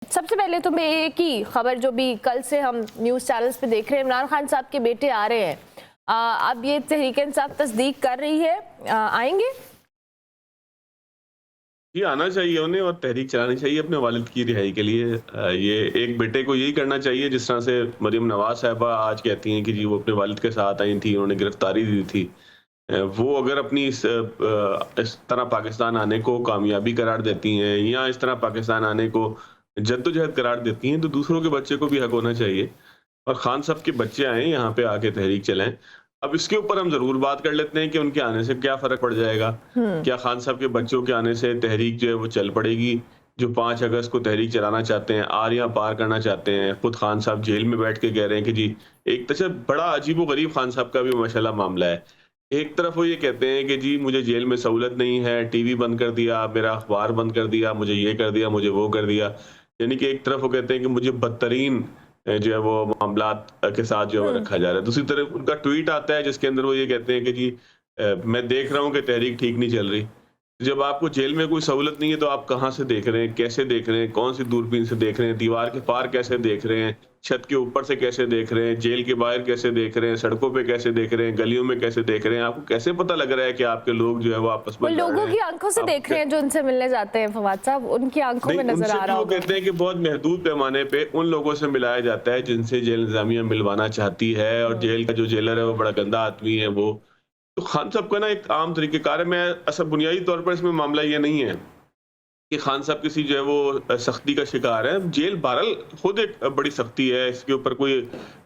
सबसे पहले तो मैं एक ही खबर जो भी कल से हम न्यूज़ चैनल्स पे देख रहे हैं, इमरान खान साहब के बेटे आ रहे हैं। अब ये तहरीक-ए-इंसाफ तस्दीक कर रही है, आएंगे? जी, आना चाहिए उन्हें और तहरीक चलानी चाहिए अपने वालिद की रिहाई के लिए। ये एक बेटे को यही करना चाहिए जिस तरह से मरीम नवाज़ साहिबा आज कहती हैं कि जी वो अपने वालिद के साथ आई थी, उन्होंने गिरफ्तारी दी थी। वो अगर अपनी इस तरह पाकिस्तान आने को कामयाबी करार देती हैं या इस तरह पाकिस्तान आने को जद्दोजहद करार देती हैं, तो दूसरों के बच्चे को भी हक होना चाहिए और खान साहब के बच्चे आएँ यहाँ पे आके तहरीक चलाएँ। अब इसके ऊपर हम ज़रूर बात कर लेते हैं कि उनके आने से क्या फ़र्क पड़ जाएगा? हुँ। क्या खान साहब के बच्चों के आने से तहरीक जो है वो चल पड़ेगी? जो 5 अगस्त को तहरीक चलाना चाहते हैं, आरियाँ पार करना चाहते हैं, खुद खान साहब जेल में बैठ के कह रहे हैं कि जी एक तो अच्छा बड़ा अजीबो-गरीब खान साहब का भी माशाल्लाह मामला है। एक तरफ वो ये कहते हैं कि जी मुझे जेल में सहूलत नहीं है, टीवी बंद कर दिया, मेरा अखबार बंद कर दिया, मुझे ये कर दिया, मुझे वो कर दिया। यानी कि एक तरफ वो कहते हैं कि मुझे बदतरीन जो है वो मामलात के साथ जो है वो हुँ। रखा जा रहा है। दूसरी तरफ उनका ट्वीट आता है जिसके अंदर वो ये कहते हैं कि जी मैं देख रहा हूँ कि तहरीक ठीक नहीं चल रही। जब आपको जेल में कोई सहूलत नहीं है तो आप कहाँ से देख रहे हैं, कैसे देख रहे हैं, कौन-सी दूरबीन से देख रहे हैं, दीवार के पार कैसे देख रहे हैं, छत के ऊपर से कैसे देख रहे हैं, जेल के बाहर कैसे देख रहे हैं, सड़कों पे कैसे देख रहे हैं, गलियों में कैसे देख रहे हैं, आपको कैसे पता लग रहा है कि आपके लोग जो है वो आपस वो में लड़ लोगों रहे की हैं? आंखों से आप देख रहे हैं जो उनसे मिलने जाते हैं फवाद साहब, उनकी आंखों नहीं, में नज़र उनसे आ भी रहा वो होगा। कहते हैं कि बहुत महदूद पैमाने पे उन लोगों से मिलाया जाता है जिनसे जेल इंतज़ामिया मिलवाना चाहती है और हुँ। जेल का जो जेलर है वो बड़ा गंदा आदमी है वो। तो खान साहब का ना एक आम तरीक़ेकार है, मैं असल बुनियादी तौर पर इसमें मामला ये नहीं है कि खान साहब किसी जो है वो सख्ती का शिकार है। जेल बहरहाल खुद एक बड़ी सख्ती है, इसके ऊपर कोई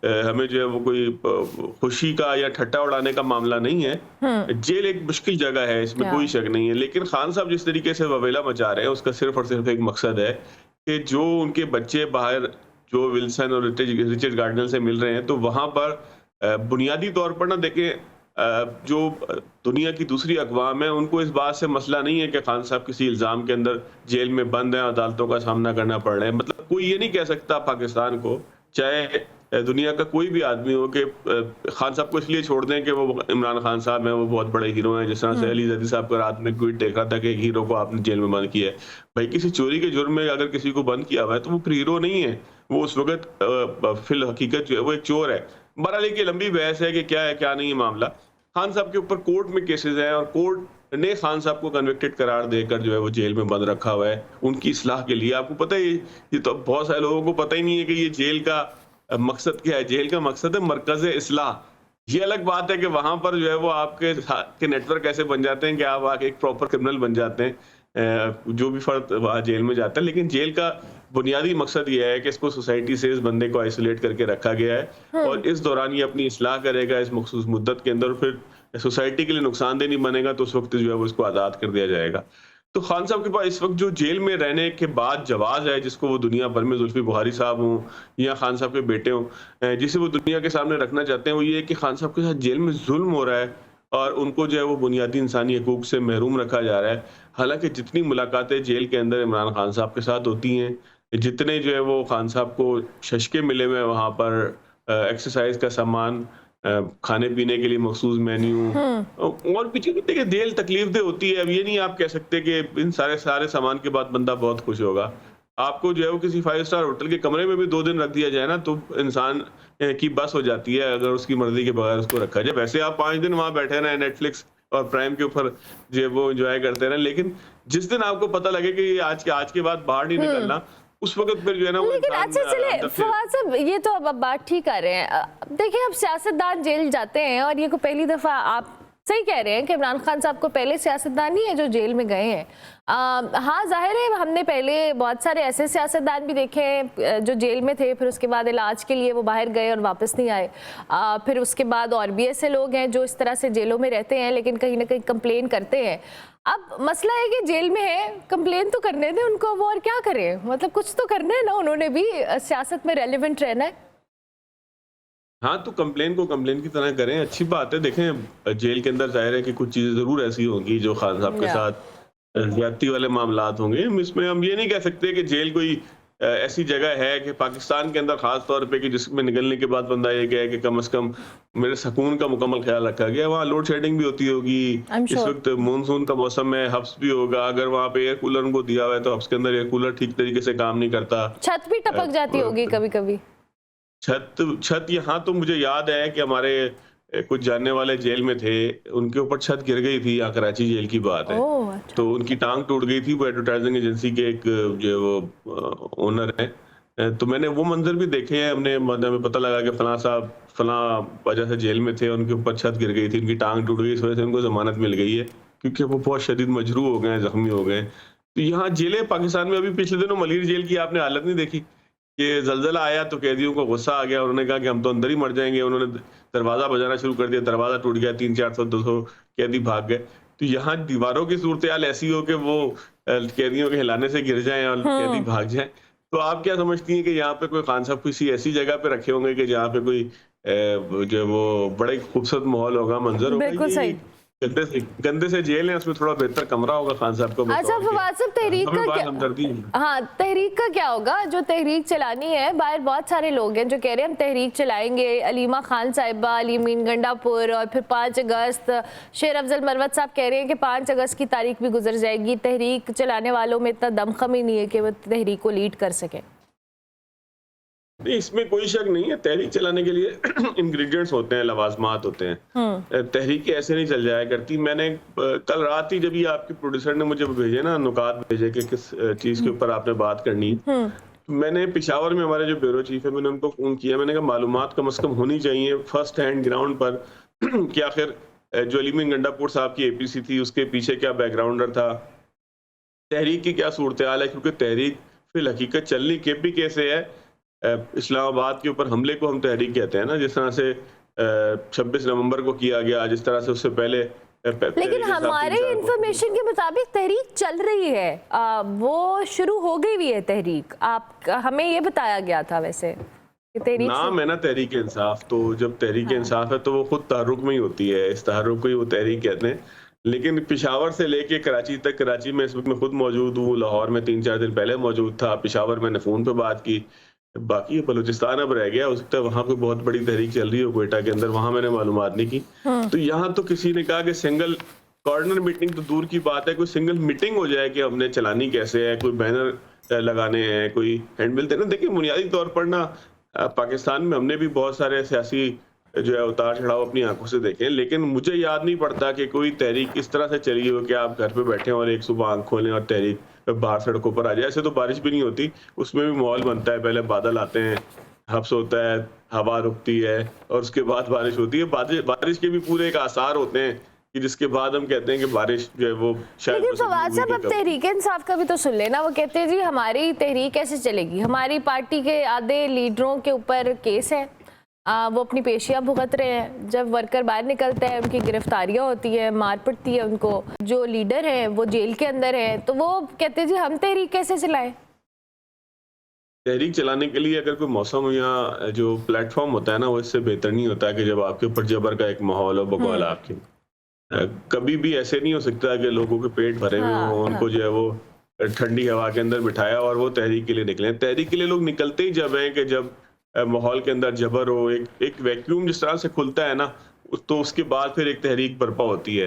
हमें जो है वो कोई खुशी का या ठट्टा उड़ाने का मामला नहीं है। हुँ। जेल एक मुश्किल जगह है, इसमें या कोई शक नहीं है। लेकिन खान साहब जिस तरीके से ववेला मचा रहे हैं, उसका सिर्फ़ और सिर्फ़ एक मकसद है कि जो उनके बच्चे बाहर जो विल्सन और रिचर्ड गार्डनर से मिल रहे हैं, तो वहाँ पर बुनियादी तौर पर ना देखें जो दुनिया की दूसरी अक़वाम है, उनको इस बात से मसला नहीं है कि खान साहब किसी इल्ज़ाम के अंदर जेल में बंद हैं, अदालतों का सामना करना पड़ रहा है। मतलब कोई ये नहीं कह सकता पाकिस्तान को, चाहे दुनिया का कोई भी आदमी हो कि खान साहब को इसलिए छोड़ दें कि वो इमरान खान साहब हैं, वो बहुत बड़े हीरो हैं। जिस तरह से हुँ। अली ज़ैदी साहब का रात में ट्वीट देखा था कि एक हीरो को आपने जेल में बंद किया है। भाई किसी चोरी के जुर्म में अगर किसी को बंद किया हुआ है, तो वो फिर हीरो नहीं है। वो उस वक़्त फिल हकीकत जो है वो एक चोर है। बहरहाल एक ये लंबी बहस है कि क्या है, क्या नहीं है मामला। खान साहब के ऊपर कोर्ट में केसेज़ हैं और कोर्ट ने खान साहब को कन्विक्टेड करार देकर जो है वो जेल में बंद रखा हुआ है, उनकी इस्लाह के लिए। आपको पता है ये तो बहुत सारे लोगों को पता ही नहीं है कि ये जेल का मकसद क्या है। जेल का मकसद है मरकज़ इस्लाह। ये अलग बात है कि वहाँ पर जो है वो आपके के नेटवर्क ऐसे बन जाते हैं कि आप आके एक प्रॉपर क्रिमिनल बन जाते हैं। जो भी फ़र्द वहाँ जेल में जाता है, लेकिन जेल का बुनियादी मकसद ये है कि इसको सोसाइटी से इस बंदे को आइसोलेट करके रखा गया है हुँ। और इस दौरान ये अपनी इस्लाह करेगा इस मखसूस मुद्दत के अंदर, फिर सोसाइटी के लिए नुकसानदेह नहीं बनेगा तो उस वक़्त जो है वो इसको आज़ाद कर दिया जाएगा। तो खान साहब के पास इस वक़्त जो जेल में रहने के बाद जवाज़ है, जिसको वो दुनिया भर में जुल्फ़ी बुखारी साहब हों या खान साहब के बेटे हों, जिसे वो दुनिया के सामने रखना चाहते हैं, वो ये है कि खान साहब के साथ जेल में ज़ुल्म हो रहा है और उनको जो है वो बुनियादी इंसानी हकूक़ से महरूम रखा जा रहा है। हालाँकि जितनी मुलाकातें जेल के अंदर इमरान खान साहब के साथ होती हैं, जितने जो है वो खान साहब को शशके मिले हुए हैं वहाँ पर, एक्सरसाइज़ का सामान, खाने-पीने के लिए मखसूस मेन्यू हुँ। और पीछे देखिए जेल तकलीफ़देह होती है। अब ये नहीं आप कह सकते कि इन सारे सारे सामान के बाद बंदा बहुत खुश होगा। आपको जो है वो किसी 5 स्टार होटल के कमरे में भी 2 दिन रख दिया जाए ना, तो इंसान की बस हो जाती है अगर उसकी मर्ज़ी के बगैर उसको रखा जाए। वैसे आप 5 दिन वहाँ बैठे रहें नेटफ्लिक्स और प्राइम के ऊपर जो है वो एन्जॉय करते रहें, लेकिन जिस दिन आपको पता लगे कि ये आज के बाद बाहर नहीं हुँ। निकलना, उस वक़्त फिर जो है ना वो लेकिन इंसान अच्छा चले अंदर से फवाद साहब, ये तो अब आप बात ठीक कर रहे हैं। देखिए अब सियासतदान जेल जाते हैं और ये को पहली दफ़ा आप सही कह रहे हैं कि इमरान खान साहब को पहले सियासतदान नहीं है जो जेल में गए हैं। हाँ ज़ाहिर है हमने पहले बहुत सारे ऐसे सियासतदान भी देखे हैं जो जेल में थे, फिर उसके बाद इलाज के लिए वो बाहर गए और वापस नहीं आए। फिर उसके बाद और भी ऐसे लोग हैं जो इस तरह से जेलों में रहते हैं लेकिन कहीं ना कहीं कंप्लेन करते हैं। अब मसला है कि जेल में है, कंप्लेन तो करने दें उनको, वो और क्या करें, मतलब कुछ तो करना है ना, उन्होंने भी सियासत में रेलिवेंट रहना है। हाँ, तो कंप्लेन को कंप्लेन की तरह करें, अच्छी बात है। देखें जेल के अंदर ज़ाहिर है कि कुछ चीज़ें ज़रूर ऐसी होंगी जो खान साहब के या साथ ज़्यादती वाले मामलात होंगे। इसमें हम ये नहीं कह सकते कि जेल कोई ऐसी जगह है कि पाकिस्तान के अंदर खास तौर पे कि जिसमें निकलने के बाद बंदा ये कहे कि कम से कम मेरे सुकून का मुकम्मल ख्याल रखा गया। वहाँ लोड शेडिंग भी होती होगी, I'm इस sure. वक्त मानसून का मौसम है, हब्स भी होगा। अगर वहाँ पे एयर कूलर उनको दिया हुआ है तो हब्स के अंदर एयर कूलर ठीक तरीके से काम नहीं करता। छत भी टपक जाती होगी कभी कभी। छत यहाँ तो मुझे याद है कि हमारे कुछ जानने वाले जेल में थे, उनके ऊपर छत गिर गई थी। यहाँ कराची जेल की बात है। ओह अच्छा। तो उनकी टांग टूट गई थी। वो एडवर्टाइजिंग एजेंसी के एक जो वो ओनर है। तो मैंने वो मंजर भी देखे हैं। हमने मतलब हमें पता लगा कि फलां साहब फलां वजह से जेल में थे, उनके ऊपर छत गिर गई थी, उनकी टांग टूट गई, इस वजह से उनको जमानत मिल गई है क्योंकि वो बहुत शदीद मजरूह हो गए हैं, जख्मी हो गए हैं। तो यहाँ जेलें पाकिस्तान में, अभी पिछले दिनों मलीर जेल की आपने हालत नहीं देखी कि जलजला आया तो कैदियों को गुस्सा आ गया, उन्होंने कहा कि हम तो अंदर ही मर जाएंगे। उन्होंने दरवाजा बजाना शुरू कर दिया, दरवाजा टूट गया, 300-400-200 कैदी भाग गए। तो यहाँ दीवारों की सूरत हाल ऐसी हो कि वो कैदियों के हिलाने से गिर जाएं और कैदी भाग जाएं। तो आप क्या समझती हैं कि यहाँ पे कोई खान साहब किसी ऐसी जगह पे रखे होंगे कि जहाँ पे कोई जो वो बड़ा ही खूबसूरत माहौल होगा, मंजर होगा? बिल्कुल सही। गंदे से जेल है, उसमें थोड़ा बेहतर कमरा होगा खान साहब को। अच्छा फवाद साहब, तहरीक का क्या, हाँ तहरीक का क्या होगा? जो तहरीक चलानी है, बाहर बहुत सारे लोग हैं जो कह रहे हैं हम तहरीक चलाएंगे। अलीमा खान साहिबा, अलीमीन गंडापुर, और फिर 5 अगस्त शेर अफजल मरवत साहब कह रहे हैं कि 5 अगस्त की तारीख भी गुजर जाएगी। तहरीक चलाने वालों में इतना दमखम ही नहीं है कि वो तहरीक को लीड कर सके। नहीं, इसमें कोई शक नहीं है। तहरीक चलाने के लिए इंग्रेडिएंट्स होते हैं, लवाजमात होते हैं। तहरीक ऐसे नहीं चल जाया करती। मैंने कल रात ही जब ये आपके प्रोड्यूसर ने मुझे भेजे ना नुकात भेजे कि किस चीज के ऊपर आपने बात करनी है, मैंने पेशावर में हमारे जो ब्यूरो चीफ है, मैंने उनको फोन किया। मैंने कहा मालूमात कम से कम होनी चाहिए फर्स्ट हैंड ग्राउंड पर कि आखिर जो अलीमीन गंडापुर साहब की एपीसी थी उसके पीछे क्या बैकग्राउंडर था, तहरीक की क्या सूरत हाल है। क्योंकि तहरीक फिल हकीकत चलनी केपी कैसे है, इस्लामाबाद के ऊपर हमले को हम तहरीक कहते हैं ना, जिस तरह से 26 नवंबर को किया गया, जिस तरह से उससे पहले लेकिन हमारे इंफॉर्मेशन के मुताबिक तहरीक चल रही है, वो शुरू हो गई हुई है तहरीक। आप हमें ये बताया गया था वैसे तहरीक नाम है ना तहरीक इंसाफ। तो जब तहरीक इंसाफ है तो वो खुद तहरुक में ही होती है, इस तहरुक को ही वो तहरीक कहते हैं। लेकिन पेशावर से लेके कराची तक, कराची में इस वक्त मैं खुद मौजूद हूँ, लाहौर में 3-4 दिन पहले मौजूद था, पेशावर मैंने फोन पे बात की। बाकी बलूचिस्तान अब रह गया, हो सकता है वहां पे बहुत बड़ी तहरीक चल रही हो क्वेटा के अंदर, वहां मैंने मालूमात नहीं की। तो यहाँ तो किसी ने कहा कि सिंगल कॉर्नर मीटिंग तो दूर की बात है, कोई सिंगल मीटिंग हो जाए कि हमने चलानी कैसे है, कोई बैनर लगाने हैं, कोई हैंडबिल देना। देखिए बुनियादी तौर पर ना पाकिस्तान में हमने भी बहुत सारे सियासी जो है उतार चढ़ाव अपनी आंखों से देखे, लेकिन मुझे याद नहीं पड़ता कि कोई तहरीक इस तरह से चली हो कि आप घर पे बैठे और एक सुबह आंख खोलें और तहरीक बाहर सड़कों पर आ जाए। ऐसे तो बारिश भी नहीं होती, उसमें भी माहौल बनता है। पहले बादल आते हैं, हब्स होता है, हवा रुकती है और उसके बाद बारिश होती है। बारिश के भी पूरे एक आसार होते हैं कि जिसके बाद हम कहते हैं कि बारिश जो है वो शायद। लेकिन फवाद साहब, अब तहरीक इंसाफ का भी तो सुन लेना। वो कहते हैं जी हमारी तहरीक कैसे चलेगी, हमारी पार्टी के आधे लीडरों के ऊपर केस है, वो अपनी पेशियां भुगत रहे हैं। जब वर्कर बाहर निकलते हैं उनकी गिरफ्तारियां होती है, मार पड़ती है उनको। जो लीडर हैं वो जेल के अंदर हैं, तो वो कहते हैं जी हम तहरीक कैसे चलाएं। तहरीक चलाने के लिए अगर कोई मौसम या जो प्लेटफॉर्म होता है ना, वो इससे बेहतर नहीं होता है कि जब आपके ऊपर जबर का एक माहौल हो, बकवाल आपकी। कभी भी ऐसे नहीं हो सकता कि लोगों के पेट भरे हुए हों, उनको जो है वो ठंडी हवा के अंदर बिठाया और वो तहरीक के लिए निकले। तहरीक के लिए लोग निकलते ही जब हैं कि जब माहौल के अंदर जबर हो, एक वैक्यूम जिस तरह से खुलता है ना, तो उसके बाद फिर एक तहरीक बर्पा होती है।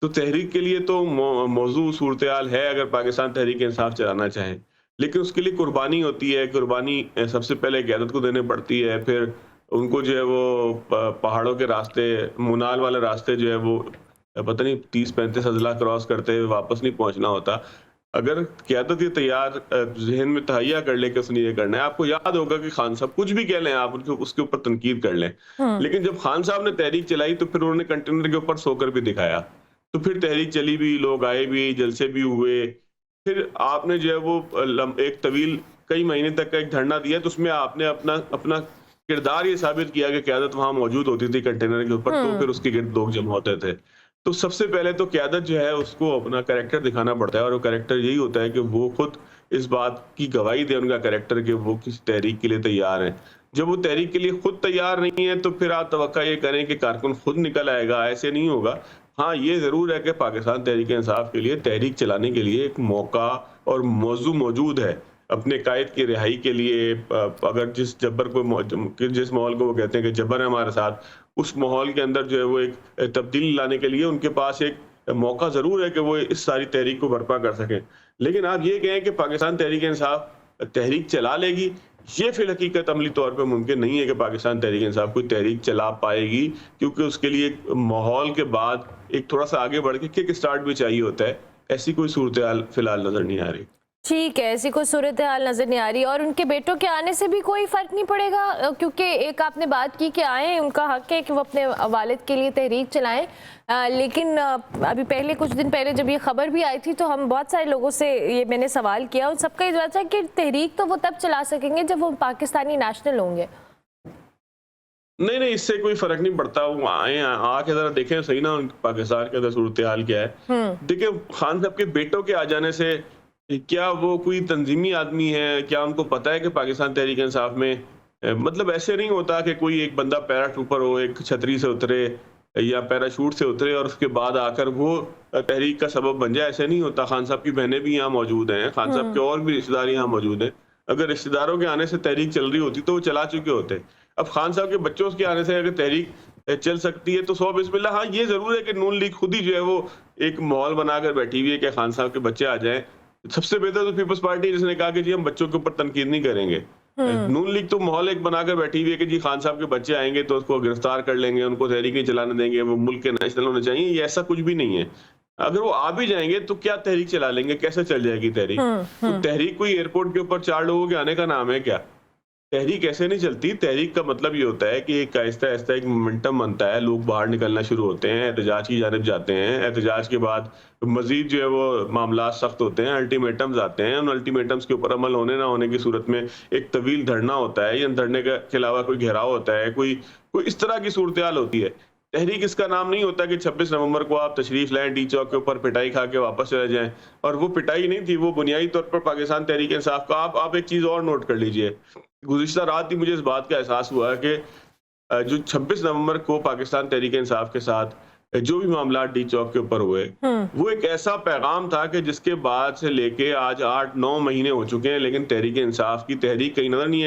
तो तहरीक के लिए तो मौजूद सूरत हाल है अगर पाकिस्तान तहरीक इंसाफ चलाना चाहे, लेकिन उसके लिए कुर्बानी होती है। कुर्बानी सबसे पहले क़यादत को देनी पड़ती है, फिर उनको जो है वो पहाड़ों के रास्ते, मुनाल वाले रास्ते जो है वो पता नहीं 30-35 अजला क्रॉस करते हुए वापस नहीं पहुंचना होता। अगर क़यादत ये तैयार जहन में तहैया कर ले कि उसने ये करना है। आपको याद होगा कि खान साहब कुछ भी कह लें आप, उसके ऊपर तनकीद कर लें, लेकिन जब खान साहब ने तहरीक चलाई तो फिर उन्होंने कंटेनर के ऊपर सोकर भी दिखाया, तो फिर तहरीक चली भी, लोग आए भी, जलसे भी हुए। फिर आपने जो है वो एक तवील कई महीने तक का एक धरना दिया, तो उसमें आपने अपना किरदार ये साबित किया कि क़यादत वहां मौजूद होती थी कंटेनर के ऊपर, तो फिर उसके गिर्द लोग जमा होते थे। तो सबसे पहले तो क़यादत जो है उसको अपना कैरेक्टर दिखाना पड़ता है, और वो कैरेक्टर यही होता है कि वो खुद इस बात की गवाही दे, उनका कैरेक्टर, कि वो किसी तहरीक के लिए तैयार है। जब वो तहरीक के लिए खुद तैयार नहीं है तो फिर आप तवक्का ये करें कि कारकुन खुद निकल आएगा, ऐसे नहीं होगा। हाँ, ये जरूर है कि पाकिस्तान तहरीक इंसाफ के लिए तहरीक चलाने के लिए एक मौका और मौजू मौजूद है। अपने कायद की रिहाई के लिए अगर जिस माहौल को वो कहते हैं कि जबर है हमारे साथ, उस माहौल के अंदर जो है वो एक तब्दीली लाने के लिए उनके पास एक मौका ज़रूर है कि वो इस सारी तहरीक को बर्पा कर सकें। लेकिन आप ये कहें कि पाकिस्तान तहरीक-ए-इंसाफ तहरीक चला लेगी, ये फिल हकीकत अमली तौर पे मुमकिन नहीं है कि पाकिस्तान तहरीक-ए-इंसाफ कोई तहरीक चला पाएगी, क्योंकि उसके लिए एक माहौल के बाद एक थोड़ा-सा आगे बढ़ के किक स्टार्ट भी चाहिए होता है। ऐसी कोई सूरत-ए-हाल फिलहाल नज़र नहीं आ रही। ठीक है, ऐसी कोई सूरत हाल नज़र नहीं आ रही। और उनके बेटों के आने से भी कोई फ़र्क नहीं पड़ेगा, क्योंकि एक आपने बात की कि आए, उनका हक है कि वो अपने वालिद के लिए तहरीक चलाएं, लेकिन अभी पहले कुछ दिन पहले जब ये खबर भी आई थी तो हम बहुत सारे लोगों से ये मैंने सवाल किया, उन सबका ये जवाब था कि तहरीक तो वो तब चला सकेंगे जब वो पाकिस्तानी नेशनल होंगे। नहीं, इससे कोई फ़र्क नहीं पड़ता। वो आए, आके ज़रा देखें सही ना पाकिस्तान के अंदर सूरत-ए-हाल क्या है। देखिए, खान साहब के बेटों के आ जाने से क्या वो कोई तंजीमी आदमी है? क्या उनको पता है कि पाकिस्तान तहरीक-ए-इंसाफ में मतलब ऐसे नहीं होता कि कोई एक बंदा पैराट्रूपर हो, एक छतरी से उतरे या पैराशूट से उतरे और उसके बाद आकर वो तहरीक का सबब बन जाए। ऐसे नहीं होता। खान साहब की बहनें भी यहाँ मौजूद हैं, खान साहब के और भी रिश्तेदार यहाँ मौजूद हैं। अगर रिश्तेदारों के आने से तहरीक चल रही होती तो वो चला चुके होते। अब खान साहब के बच्चों के आने से अगर तहरीक चल सकती है तो सौ बिस्मिल्लाह। हाँ, ये ज़रूर है कि नून लीग खुद ही जो है वो एक माहौल बनाकर बैठी हुई है कि खान साहब के बच्चे आ जाएं। सबसे बेहतर तो पीपल्स पार्टी जिसने कहा कि जी हम बच्चों के ऊपर तनकीद नहीं करेंगे। नून लीग तो माहौल एक बनाकर बैठी हुई है कि जी खान साहब के बच्चे आएंगे तो उसको गिरफ्तार कर लेंगे, उनको तहरीक नहीं चलाने देंगे, वो मुल्क के नेशनल होने चाहिए। ये ऐसा कुछ भी नहीं है। अगर वो आ भी जाएंगे तो क्या तहरीक चला लेंगे? कैसे चल जाएगी तहरीक? तो तहरीक कोई एयरपोर्ट के ऊपर 4 लोगों के आने का नाम है क्या? तहरीक ऐसे नहीं चलती। तहरीक का मतलब ये होता है कि एक आहिस्ता-आहिस्ता एक मोमेंटम बनता है, लोग बाहर निकलना शुरू होते हैं, एहतजाज की जानिब जाते हैं। एहतजाज के बाद मज़ीद जो है वो मामलात सख्त होते हैं, अल्टीमेटम्स आते हैं। उन अल्टीमेटम्स के ऊपर अमल होने ना होने की सूरत में एक तवील धरना होता है या धरने के अलावा कोई घेराव होता है, कोई इस तरह की सूरत-ए-हाल होती है। तहरीक इसका नाम नहीं होता कि 26 नवंबर को आप तशरीफ लाएं टी चौक के ऊपर, पिटाई खा के वापस चले जाएं। और वो पिटाई नहीं थी, वो बुनियादी तौर पर पाकिस्तान तहरीक-ए-इंसाफ का आप एक चीज़ और नोट कर लीजिए। गुज़िश्ता रात ही मुझे इस बात का एहसास हुआ कि जो 26 नवंबर को पाकिस्तान तहरीक-ए-इंसाफ के साथ जो भी मामला डी चौक के ऊपर हुए, वो एक ऐसा पैगाम था कि जिसके बाद से लेके आज 8-9 महीने हो चुके हैं, लेकिन तहरीक-ए-इंसाफ की तहरीक कहीं नजर नहीं आई।